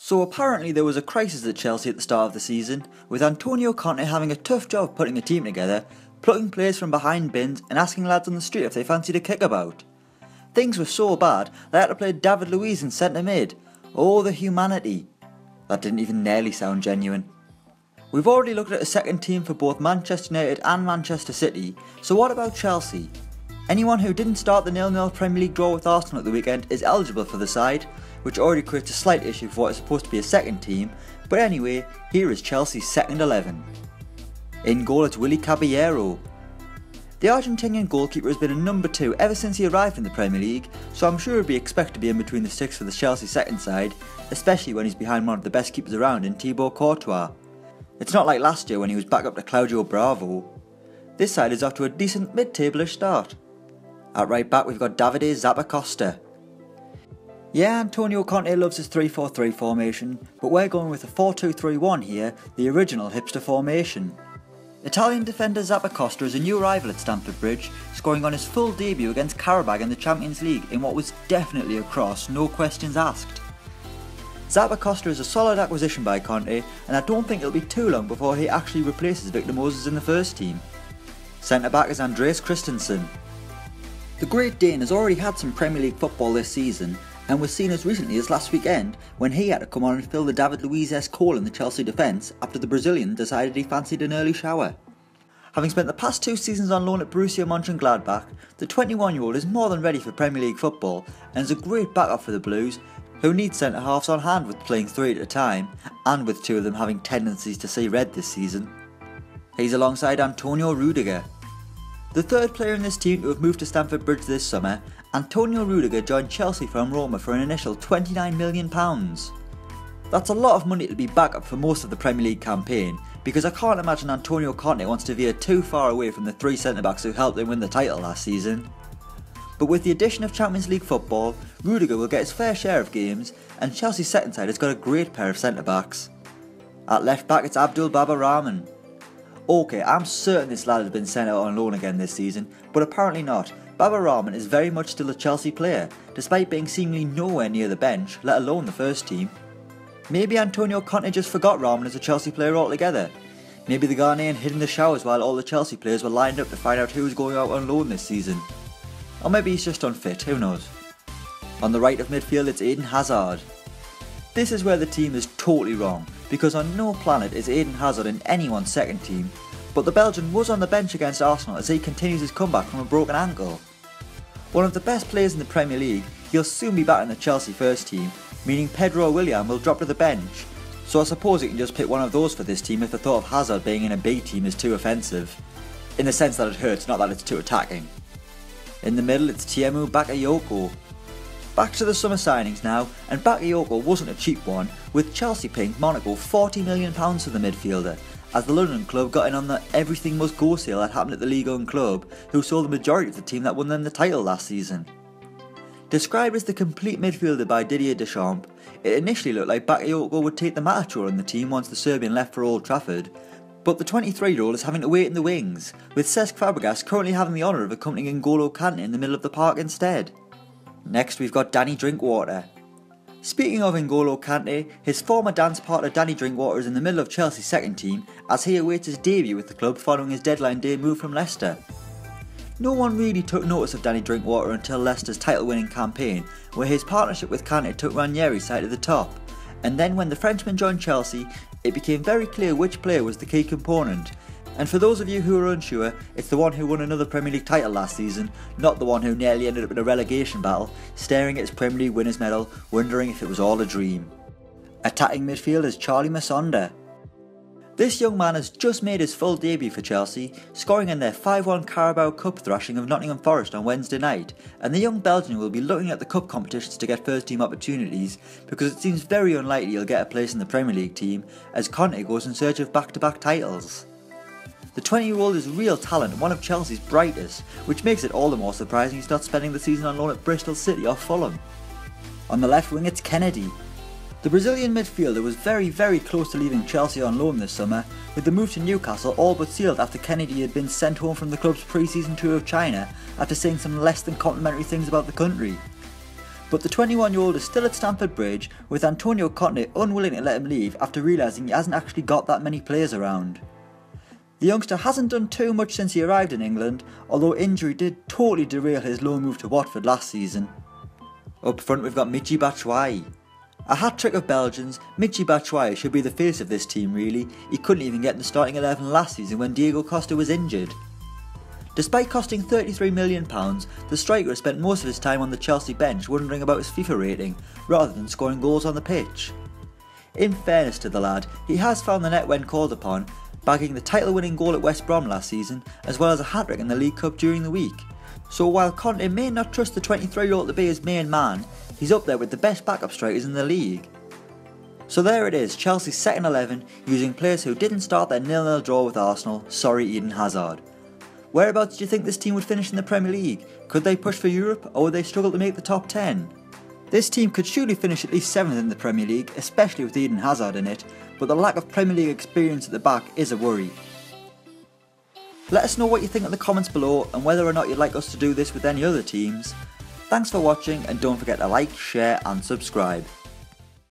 So apparently there was a crisis at Chelsea at the start of the season, with Antonio Conte having a tough job putting a team together, plucking players from behind bins and asking lads on the street if they fancied a kickabout. Things were so bad they had to play David Luiz in centre mid. Oh, the humanity. That didn't even nearly sound genuine. We've already looked at a second team for both Manchester United and Manchester City, so what about Chelsea? Anyone who didn't start the 0-0 Premier League draw with Arsenal at the weekend is eligible for the side, which already creates a slight issue for what is supposed to be a second team, but anyway, here is Chelsea's second 11. In goal it's WILLY Caballero. The Argentinian goalkeeper has been a number 2 ever since he arrived in the Premier League, so I'm sure he'll be expected to be in between the sticks for the Chelsea second side, especially when he's behind one of the best keepers around in Thibaut Courtois. It's not like last year when he was back up to Claudio Bravo. This side is off to a decent mid-table-ish start. At right back we've got Davide ZAPPACOSTA. Yeah, Antonio Conte loves his 3-4-3 formation, but we're going with a 4-2-3-1 here, the original hipster formation. Italian defender ZAPPACOSTA is a new arrival at Stamford Bridge, scoring on his full debut against Qarabag in the Champions League in what was definitely a cross, no questions asked. ZAPPACOSTA is a solid acquisition by Conte, and I don't think it'll be too long before he actually replaces Victor Moses in the first team. Centre back is ANDREAS Christensen. The Great Dane has already had some Premier League football this season, and was seen as recently as last weekend when he had to come on and fill the David Luiz-esque hole in the Chelsea defence after the Brazilian decided he fancied an early shower. Having spent the past 2 seasons on loan at Borussia Mönchengladbach, the 21-year-old is more than ready for Premier League football and is a great backup for the Blues, who need centre-halves on hand with playing 3 at a time, and with 2 of them having tendencies to see red this season. He's alongside Antonio Rudiger. The third player in this team to have moved to Stamford Bridge this summer, Antonio Rudiger joined Chelsea from Roma for an initial £29 million. That's a lot of money to be backup for most of the Premier League campaign, because I can't imagine Antonio Conte wants to veer too far away from the 3 centre-backs who helped him win the title last season. But with the addition of Champions League football, Rudiger will get his fair share of games, and Chelsea's second side has got a great pair of centre-backs. At left back it's ABDUL RAHMAN. Okay, I'm certain this lad has been sent out on loan again this season, but apparently not. RAHMAN is very much still a Chelsea player, despite being seemingly nowhere near the bench, let alone the first team. Maybe Antonio Conte just forgot Rahman as a Chelsea player altogether. Maybe the Ghanaian hid in the showers while all the Chelsea players were lined up to find out who was going out on loan this season. Or maybe he's just unfit, who knows. On the right of midfield it's Eden Hazard. This is where the team is totally wrong, because on no planet is Eden Hazard in anyone's second team, but the Belgian was on the bench against Arsenal as he continues his comeback from a broken ankle. One of the best players in the Premier League, he'll soon be back in the Chelsea first team, meaning Pedro Willian will drop to the bench, so I suppose you can just pick one of those for this team if the thought of Hazard being in a B team is too offensive. In the sense that it hurts, not that it's too attacking. In the middle it's Tiémoué Bakayoko. Back to the summer signings now, and Bakayoko wasn't a cheap one, with Chelsea paying Monaco £40 million for the midfielder, as the London club got in on the everything must go sale that happened at the Ligue 1 club, who sold the majority of the team that won them the title last season. Described as the complete midfielder by Didier Deschamps, it initially looked like Bakayoko would take the match on the team once the Serbian left for Old Trafford, but the 23-year-old is having to wait in the wings, with Cesc Fabregas currently having the honour of accompanying N'Golo Kante in the middle of the park instead. Next we've got Danny Drinkwater. Speaking of N'Golo Kante, his former dance partner Danny Drinkwater is in the middle of Chelsea's second team as he awaits his debut with the club following his deadline day move from Leicester. No one really took notice of Danny Drinkwater until Leicester's title-winning campaign, where his partnership with Kante took Ranieri's side to the top, and then when the Frenchman joined Chelsea, it became very clear which player was the key component. And for those of you who are unsure, it's the one who won another Premier League title last season, not the one who nearly ended up in a relegation battle, staring at his Premier League winners' medal, wondering if it was all a dream. Attacking midfield is CHARLY MUSONDA. This young man has just made his full debut for Chelsea, scoring in their 5-1 Carabao Cup thrashing of Nottingham Forest on Wednesday night, and the young Belgian will be looking at the cup competitions to get first team opportunities, because it seems very unlikely he'll get a place in the Premier League team, as Conte goes in search of back-to-back titles. The 20-year-old is real talent and one of Chelsea's brightest, which makes it all the more surprising he's not spending the season on loan at Bristol City or Fulham. On the left wing it's KENEDY. The Brazilian midfielder was very close to leaving Chelsea on loan this summer, with the move to Newcastle all but sealed after KENEDY had been sent home from the club's pre-season tour of China after saying some less than complimentary things about the country. But the 21-year-old is still at Stamford Bridge, with Antonio Conte unwilling to let him leave after realising he hasn't actually got that many players around. The youngster hasn't done too much since he arrived in England, although injury did totally derail his loan move to Watford last season. Up front we've got Michy Batshuayi. A hat-trick of Belgians, Michy Batshuayi should be the face of this team really. He couldn't even get in the starting 11 last season when Diego Costa was injured. Despite costing £33 million, the striker has spent most of his time on the Chelsea bench wondering about his FIFA rating, rather than scoring goals on the pitch. In fairness to the lad, he has found the net when called upon, bagging the title-winning goal at West Brom last season, as well as a hat-trick in the League Cup during the week. So while Conte may not trust the 23-year-old to be his main man, he's up there with the best backup strikers in the league. So there it is, Chelsea's second 11, using players who didn't start their 0-0 draw with Arsenal, sorry Eden Hazard. Whereabouts do you think this team would finish in the Premier League? Could they push for Europe, or would they struggle to make the top 10? This team could surely finish at least 7th in the Premier League, especially with Eden Hazard in it, but the lack of Premier League experience at the back is a worry. Let us know what you think in the comments below and whether or not you'd like us to do this with any other teams. Thanks for watching and don't forget to like, share and subscribe.